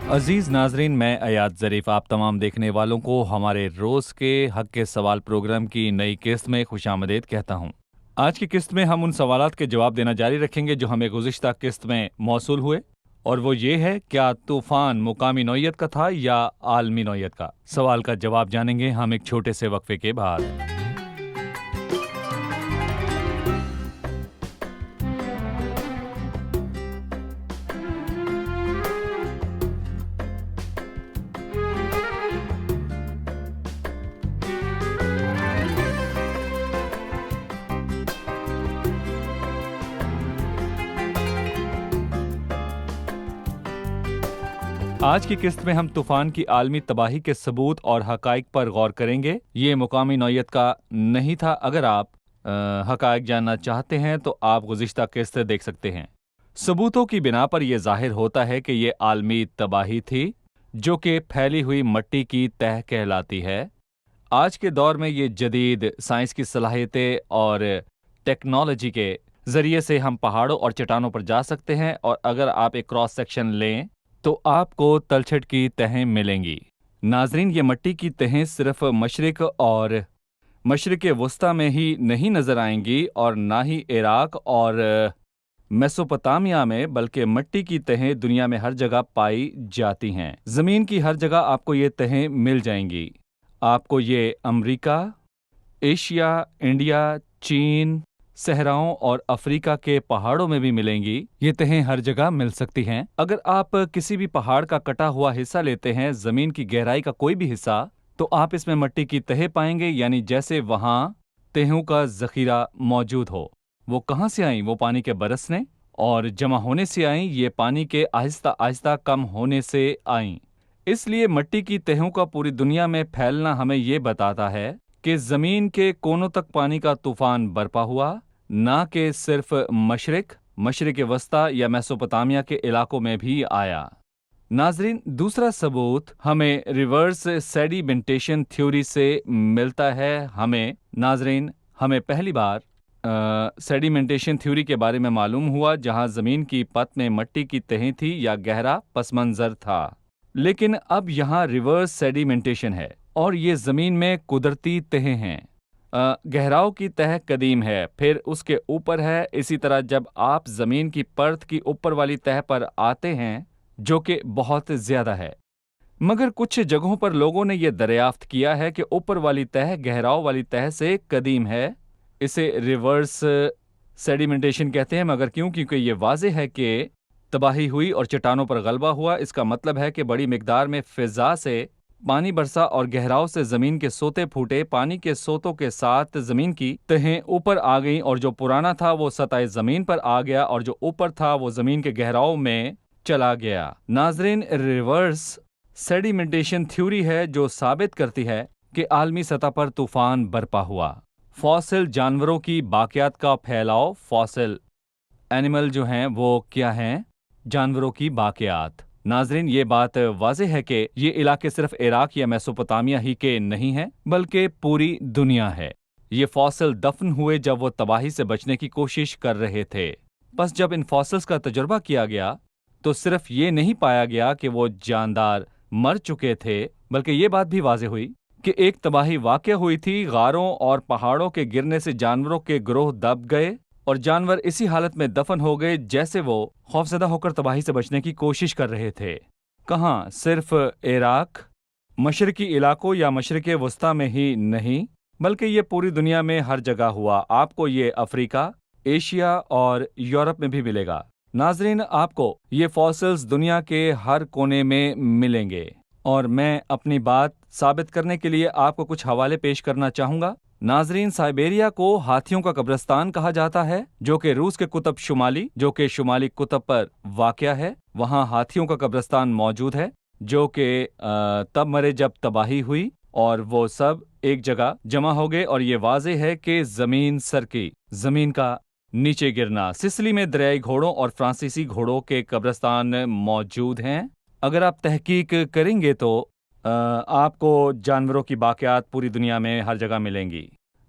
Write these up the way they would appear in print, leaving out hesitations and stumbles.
अजीज नाजरीन, मैं अयाद ज़रीफ आप तमाम देखने वालों को हमारे रोज़ के हक के सवाल प्रोग्राम की नई किस्त में खुशामदीद कहता हूँ। आज की किस्त में हम उन सवालात के जवाब देना जारी रखेंगे जो हमें गुज़िश्ता किस्त में मौसूल हुए, और वो ये है, क्या तूफ़ान मुकामी नौइयत का था या आलमी नौइयत का? सवाल का जवाब जानेंगे हम एक छोटे से वक्फे के बाद। आज की किस्त में हम तूफान की आलमी तबाही के सबूत और हकाइक पर गौर करेंगे। ये मुकामी नौइयत का नहीं था। अगर आप हकाइक जानना चाहते हैं तो आप गुज़िश्ता किस्त देख सकते हैं। सबूतों की बिना पर यह जाहिर होता है कि ये आलमी तबाही थी, जो कि फैली हुई मट्टी की तह कहलाती है। आज के दौर में ये जदीद साइंस की सलाहियतें और टेक्नोलॉजी के ज़रिए से हम पहाड़ों और चट्टानों पर जा सकते हैं, और अगर आप एक क्रॉस सेक्शन लें तो आपको तलछट की तहें मिलेंगी। नाजरीन, ये मट्टी की तहें सिर्फ मशरिक और मशरिक वस्ता में ही नहीं नज़र आएंगी, और ना ही इराक और मेसोपोटामिया में, बल्कि मट्टी की तहें दुनिया में हर जगह पाई जाती हैं। ज़मीन की हर जगह आपको ये तहें मिल जाएंगी। आपको ये अमरीका, एशिया, इंडिया, चीन, सहराओं और अफ्रीका के पहाड़ों में भी मिलेंगी। ये तहें हर जगह मिल सकती हैं। अगर आप किसी भी पहाड़ का कटा हुआ हिस्सा लेते हैं, जमीन की गहराई का कोई भी हिस्सा, तो आप इसमें मट्टी की तहें पाएंगे, यानी जैसे वहां तहों का जखीरा मौजूद हो। वो कहाँ से आई? वो पानी के बरसने और जमा होने से आई। ये पानी के आहिस्ता आहिस्ता कम होने से आई। इसलिए मट्टी की तहों का पूरी दुनिया में फैलना हमें ये बताता है कि जमीन के कोनों तक पानी का तूफान बरपा हुआ, ना कि सिर्फ मशरिक वस्ता या मेसोपोटामिया के इलाकों में भी आया। नाजरीन, दूसरा सबूत हमें रिवर्स सेडिमेंटेशन थ्योरी से मिलता है। हमें पहली बार सेडिमेंटेशन थ्योरी के बारे में मालूम हुआ जहां जमीन की पत में मट्टी की तहें थी या गहरा पसमंजर था। लेकिन अब यहाँ रिवर्स सेडिमेंटेशन है, और ये जमीन में कुदरती तहें हैं। गहराव की तह कदीम है, फिर उसके ऊपर है। इसी तरह जब आप जमीन की परत की ऊपर वाली तह पर आते हैं, जो कि बहुत ज्यादा है, मगर कुछ जगहों पर लोगों ने यह दरियाफ्त किया है कि ऊपर वाली तह गहराव वाली तह से कदीम है। इसे रिवर्स सेडिमेंटेशन कहते हैं। मगर क्योंकि ये वाज़ेह है कि तबाही हुई और चट्टानों पर गलबा हुआ, इसका मतलब है कि बड़ी मिकदार में फिजा से पानी बरसा और गहराव से जमीन के सोते फूटे। पानी के सोतों के साथ जमीन की तहें ऊपर आ गईं, और जो पुराना था वो सतह जमीन पर आ गया, और जो ऊपर था वो जमीन के गहराव में चला गया। नाजरीन, रिवर्स सेडिमेंटेशन थ्योरी है जो साबित करती है कि आलमी सतह पर तूफान बरपा हुआ। फॉसिल जानवरों की बाकियात का फैलाव। फॉसिल एनिमल जो हैं वो क्या हैं? जानवरों की बाकियात। नाजरीन, ये बात वाज़ेह है कि ये इलाके सिर्फ इराक या मेसोपोटामिया ही के नहीं हैं, बल्कि पूरी दुनिया है। ये फॉसिल दफन हुए जब वो तबाही से बचने की कोशिश कर रहे थे। बस जब इन फॉसिल्स का तजुर्बा किया गया तो सिर्फ ये नहीं पाया गया कि वो जानदार मर चुके थे, बल्कि ये बात भी वाज़ेह हुई कि एक तबाही वाक़या हुई थी। गारों और पहाड़ों के गिरने से जानवरों के ग्रोह दब गए, और जानवर इसी हालत में दफन हो गए जैसे वो खौफजदा होकर तबाही से बचने की कोशिश कर रहे थे। कहाँ? सिर्फ इराक, मशरकी इलाकों या मशरिक वस्ता में ही नहीं, बल्कि ये पूरी दुनिया में हर जगह हुआ। आपको ये अफ्रीका, एशिया और यूरोप में भी मिलेगा। नाजरीन, आपको ये फॉसिल्स दुनिया के हर कोने में मिलेंगे, और मैं अपनी बात साबित करने के लिए आपको कुछ हवाले पेश करना चाहूँगा। नाजरीन, साइबेरिया को हाथियों का कब्रिस्तान कहा जाता है, जो कि रूस के कुतुब शुमाली कुतुब पर वाक़या है। वहाँ हाथियों का कब्रिस्तान मौजूद है, जो कि तब मरे जब तबाही हुई, और वो सब एक जगह जमा हो गए, और ये वाज़ेह है कि ज़मीन सरकी, ज़मीन का नीचे गिरना। सिसिली में दरियाई घोड़ों और फ्रांसीसी घोड़ों के कब्रिस्तान मौजूद हैं। अगर आप तहकीक करेंगे तो आपको जानवरों की बाकियात पूरी दुनिया में हर जगह मिलेंगी।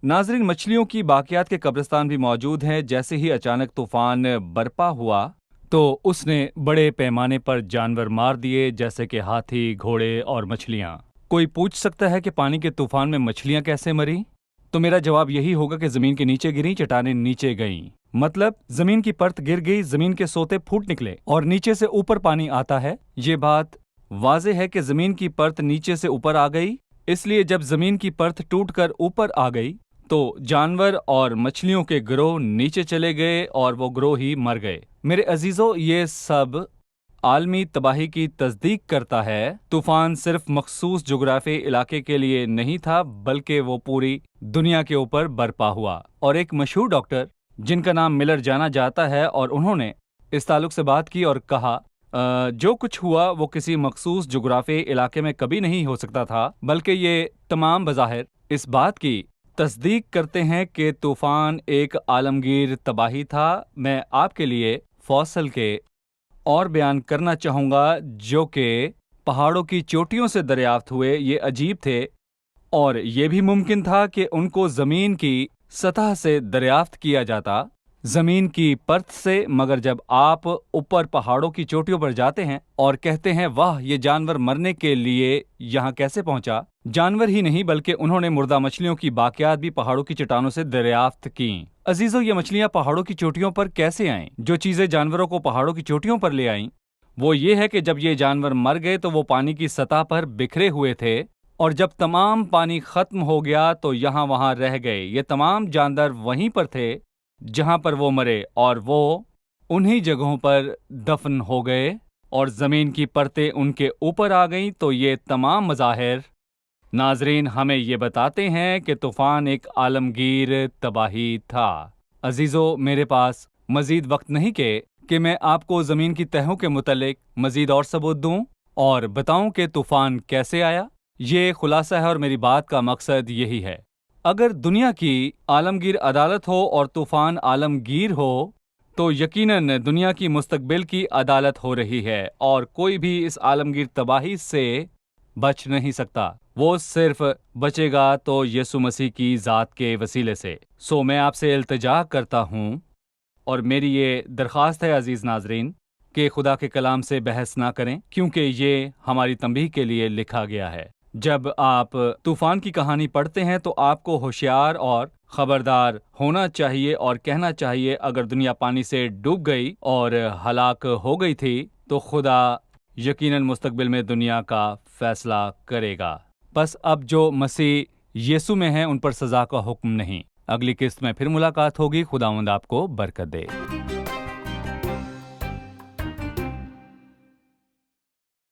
नाजरीन, मछलियों की बाकियात के कब्रिस्तान भी मौजूद हैं। जैसे ही अचानक तूफान बरपा हुआ तो उसने बड़े पैमाने पर जानवर मार दिए, जैसे कि हाथी, घोड़े और मछलियां। कोई पूछ सकता है कि पानी के तूफान में मछलियां कैसे मरी? तो मेरा जवाब यही होगा कि जमीन के नीचे गिरी, चट्टानें नीचे गईं। मतलब जमीन की परत गिर गई, जमीन के सोते फूट निकले और नीचे से ऊपर पानी आता है। ये बात वाज़ेह है कि जमीन की परत नीचे से ऊपर आ गई, इसलिए जब जमीन की परत टूटकर ऊपर आ गई तो जानवर और मछलियों के गिरोह नीचे चले गए और वो गिरोह ही मर गए। मेरे अजीजों, ये सब आलमी तबाही की तस्दीक करता है। तूफान सिर्फ मखसूस जोग्राफी इलाके के लिए नहीं था, बल्कि वो पूरी दुनिया के ऊपर बरपा हुआ। और एक मशहूर डॉक्टर जिनका नाम मिलर जाना जाता है, और उन्होंने इस ताल्लुक से बात की और कहा जो कुछ हुआ वो किसी मखसूस जोग्राफी इलाके में कभी नहीं हो सकता था, बल्कि ये तमाम बज़ाहिर इस बात की तस्दीक करते हैं कि तूफान एक आलमगीर तबाही था। मैं आपके लिए फौसल के और बयान करना चाहूँगा जो कि पहाड़ों की चोटियों से दरियाफ्त हुए। ये अजीब थे और ये भी मुमकिन था कि उनको ज़मीन की सतह से दरियाफ्त किया जाता, ज़मीन की परत से। मगर जब आप ऊपर पहाड़ों की चोटियों पर जाते हैं और कहते हैं वाह, ये जानवर मरने के लिए यहाँ कैसे पहुँचा, जानवर ही नहीं बल्कि उन्होंने मुर्दा मछलियों की बाकियात भी पहाड़ों की चट्टानों से दरियाफ्त की। अजीजों, ये मछलियाँ पहाड़ों की चोटियों पर कैसे आईं? जो चीज़ें जानवरों को पहाड़ों की चोटियों पर ले आईं वो ये है कि जब ये जानवर मर गए तो वो पानी की सतह पर बिखरे हुए थे, और जब तमाम पानी खत्म हो गया तो यहाँ वहाँ रह गए। ये तमाम जानवर वहीं पर थे जहाँ पर वो मरे, और वो उन्हीं जगहों पर दफन हो गए और ज़मीन की परतें उनके ऊपर आ गईं। तो ये तमाम मज़ाहिर नाजरीन हमें ये बताते हैं कि तूफ़ान एक आलमगीर तबाही था। अजीज़ों, मेरे पास मज़ीद वक्त नहीं कि मैं आपको ज़मीन की तहों के मुतल्लिक मज़ीद और सबूत दूँ और बताऊँ कि तूफ़ान कैसे आया। ये खुलासा है और मेरी बात का मकसद यही है। अगर दुनिया की आलमगीर अदालत हो और तूफ़ान आलमगीर हो तो यकीनन दुनिया की मुस्तकबिल की अदालत हो रही है, और कोई भी इस आलमगीर तबाही से बच नहीं सकता। वो सिर्फ बचेगा तो यीशु मसीह की ज़ात के वसीले से। सो मैं आपसे इल्तिजा करता हूँ और मेरी ये दरख्वास्त है अजीज़ नाजरीन कि खुदा के कलाम से बहस ना करें, क्योंकि ये हमारी तंबीह के लिए लिखा गया है। जब आप तूफ़ान की कहानी पढ़ते हैं तो आपको होशियार और ख़बरदार होना चाहिए और कहना चाहिए अगर दुनिया पानी से डूब गई और हलाक हो गई थी तो खुदा यकीनन मुस्तकबिल में दुनिया का फैसला करेगा। बस अब जो मसीह यीशु में हैं उन पर सज़ा का हुक्म नहीं। अगली किस्त में फिर मुलाकात होगी। खुदावंद आपको बरकत दे।